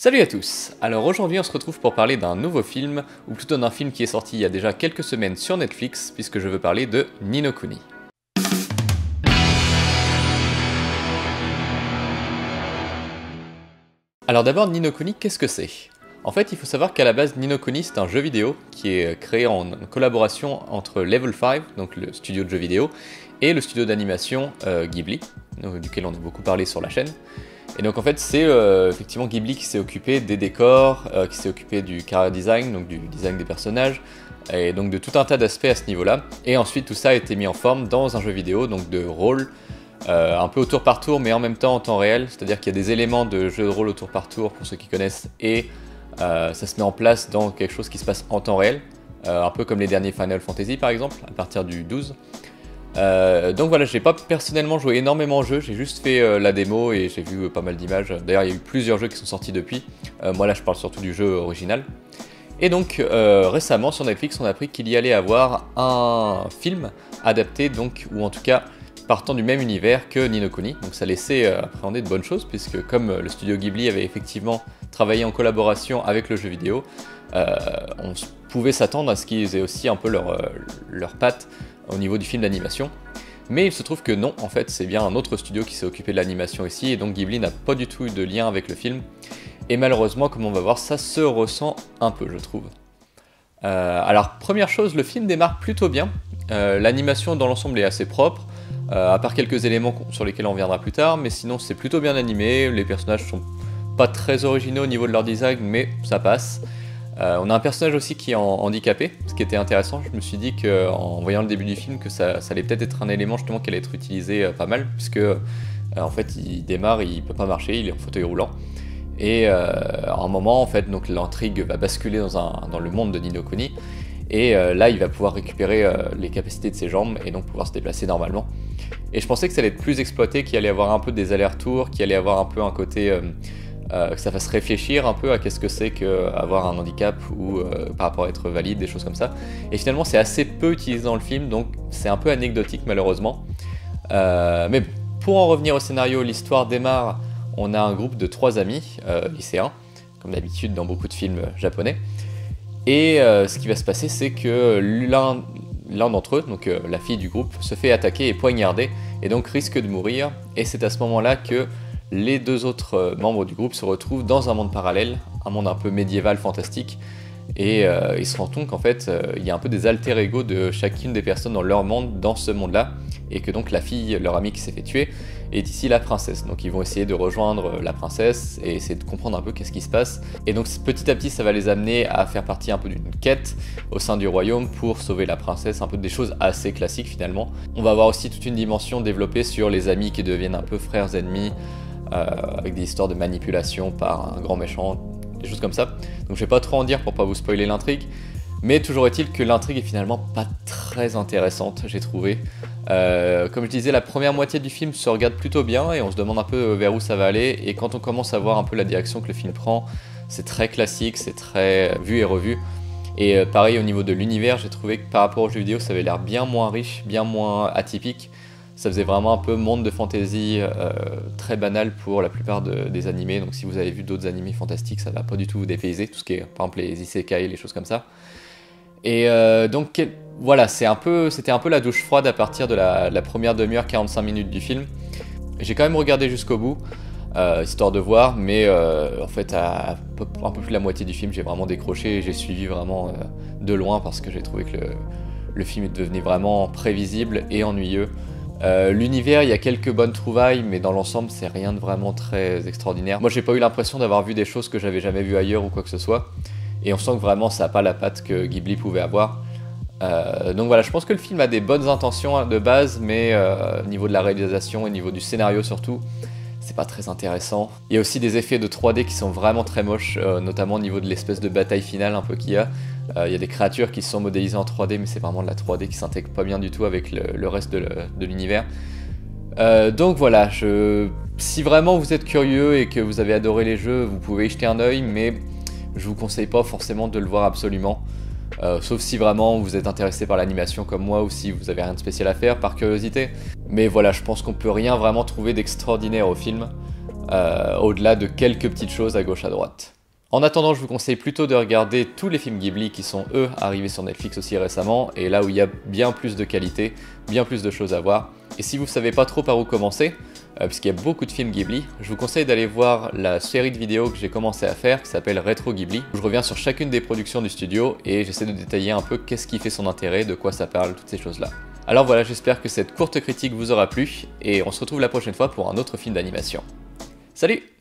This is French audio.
Salut à tous. Alors aujourd'hui on se retrouve pour parler d'un nouveau film, ou plutôt d'un film qui est sorti il y a déjà quelques semaines sur Netflix, puisque je veux parler de Ni no Kuni. Alors d'abord, Ni no Kuni, qu'est-ce que c'est? En fait, il faut savoir qu'à la base, Ni no Kuni, c'est un jeu vidéo qui est créé en collaboration entre Level 5, donc le studio de jeux vidéo, et le studio d'animation Ghibli, duquel on a beaucoup parlé sur la chaîne. Et donc en fait, c'est effectivement Ghibli qui s'est occupé des décors, qui s'est occupé du character design, donc du design des personnages, et donc de tout un tas d'aspects à ce niveau-là. Et ensuite, tout ça a été mis en forme dans un jeu vidéo, donc de rôle, un peu au tour par tour, mais en même temps en temps réel, c'est-à-dire qu'il y a des éléments de jeu de rôle au tour par tour, pour ceux qui connaissent, et ça se met en place dans quelque chose qui se passe en temps réel, un peu comme les derniers Final Fantasy par exemple, à partir du 12. Donc voilà, j'ai pas personnellement joué énormément au jeu, j'ai juste fait la démo et j'ai vu pas mal d'images. D'ailleurs, il y a eu plusieurs jeux qui sont sortis depuis. Moi là, je parle surtout du jeu original. Et donc récemment sur Netflix, on a appris qu'il y allait avoir un film adapté, donc, ou en tout cas partant du même univers que Ni no Kuni. Donc ça laissait appréhender de bonnes choses, puisque comme le studio Ghibli avait effectivement travaillé en collaboration avec le jeu vidéo, on pouvait s'attendre à ce qu'ils aient aussi un peu leur patte au niveau du film d'animation. Mais il se trouve que non, en fait c'est bien un autre studio qui s'est occupé de l'animation ici, et donc Ghibli n'a pas du tout eu de lien avec le film. Et malheureusement, comme on va voir, ça se ressent un peu, je trouve. Alors première chose, le film démarre plutôt bien. L'animation dans l'ensemble est assez propre, à part quelques éléments sur lesquels on reviendra plus tard, mais sinon c'est plutôt bien animé. Les personnages sont pas très originaux au niveau de leur design, mais ça passe. On a un personnage aussi qui est handicapé, ce qui était intéressant. Je me suis dit qu'en voyant le début du film que ça allait peut-être être un élément justement qui allait être utilisé pas mal, puisque en fait il démarre, il peut pas marcher, il est en fauteuil roulant. Et à un moment, en fait, donc l'intrigue va basculer dans le monde de Ni no Kuni, et là il va pouvoir récupérer les capacités de ses jambes et donc pouvoir se déplacer normalement. Et je pensais que ça allait être plus exploité, qu'il allait avoir un peu des allers-retours, qu'il allait avoir un peu un côté que ça fasse réfléchir un peu à qu'est-ce que c'est qu'avoir un handicap ou par rapport à être valide, des choses comme ça. Et finalement c'est assez peu utilisé dans le film, donc c'est un peu anecdotique malheureusement. Mais pour en revenir au scénario, l'histoire démarre, on a un groupe de 3 amis lycéens, comme d'habitude dans beaucoup de films japonais. Et ce qui va se passer, c'est que l'un d'entre eux, donc la fille du groupe, se fait attaquer et poignarder, et donc risque de mourir. Et c'est à ce moment-là que les 2 autres membres du groupe se retrouvent dans un monde parallèle, un monde un peu médiéval, fantastique, et ils se rendent compte qu'en fait il y a un peu des alter ego de chacune des personnes dans leur monde, dans ce monde-là, et que donc la fille, leur amie qui s'est fait tuer, est ici la princesse. Donc ils vont essayer de rejoindre la princesse et essayer de comprendre un peu qu'est-ce qui se passe. Et donc petit à petit ça va les amener à faire partie un peu d'une quête au sein du royaume pour sauver la princesse, un peu des choses assez classiques finalement. On va avoir aussi toute une dimension développée sur les amis qui deviennent un peu frères ennemis, avec des histoires de manipulation par un grand méchant, des choses comme ça. Donc je vais pas trop en dire pour pas vous spoiler l'intrigue, mais toujours est-il que l'intrigue est finalement pas très intéressante, j'ai trouvé. Comme je disais, la première moitié du film se regarde plutôt bien et on se demande un peu vers où ça va aller, et quand on commence à voir un peu la direction que le film prend, c'est très classique, c'est très vu et revu. Et pareil au niveau de l'univers, j'ai trouvé que par rapport aux jeux vidéo ça avait l'air bien moins riche, bien moins atypique. Ça faisait vraiment un peu monde de fantasy très banal pour la plupart des animés. Donc si vous avez vu d'autres animés fantastiques, ça va pas du tout vous dépayser, tout ce qui est par exemple les isekai, les choses comme ça. Et donc voilà, c'était un peu la douche froide à partir de la première demi-heure, 45 minutes du film. J'ai quand même regardé jusqu'au bout, histoire de voir, mais en fait à un peu plus de la moitié du film, j'ai vraiment décroché et j'ai suivi vraiment de loin, parce que j'ai trouvé que le film est devenu vraiment prévisible et ennuyeux. L'univers, il y a quelques bonnes trouvailles, mais dans l'ensemble c'est rien de vraiment très extraordinaire. Moi j'ai pas eu l'impression d'avoir vu des choses que j'avais jamais vues ailleurs ou quoi que ce soit, et on sent que vraiment ça a pas la patte que Ghibli pouvait avoir. Donc voilà, je pense que le film a des bonnes intentions de base, mais au niveau de la réalisation et au niveau du scénario surtout, c'est pas très intéressant. Il y a aussi des effets de 3D qui sont vraiment très moches, notamment au niveau de l'espèce de bataille finale un peu qu'il y a. Il y a des créatures qui sont modélisées en 3D, mais c'est vraiment de la 3D qui s'intègre pas bien du tout avec le reste de l'univers. Donc voilà, si vraiment vous êtes curieux et que vous avez adoré les jeux, vous pouvez y jeter un œil, mais je vous conseille pas forcément de le voir absolument. Sauf si vraiment vous êtes intéressé par l'animation comme moi, ou si vous avez rien de spécial à faire par curiosité. Mais voilà, je pense qu'on peut rien vraiment trouver d'extraordinaire au film. au-delà de quelques petites choses à gauche à droite. En attendant, je vous conseille plutôt de regarder tous les films Ghibli qui sont eux arrivés sur Netflix aussi récemment, et là où il y a bien plus de qualité, bien plus de choses à voir. Et si vous ne savez pas trop par où commencer, puisqu'il y a beaucoup de films Ghibli, je vous conseille d'aller voir la série de vidéos que j'ai commencé à faire qui s'appelle Retro Ghibli, où je reviens sur chacune des productions du studio et j'essaie de détailler un peu qu'est-ce qui fait son intérêt, de quoi ça parle, toutes ces choses-là. Alors voilà, j'espère que cette courte critique vous aura plu, et on se retrouve la prochaine fois pour un autre film d'animation. Salut!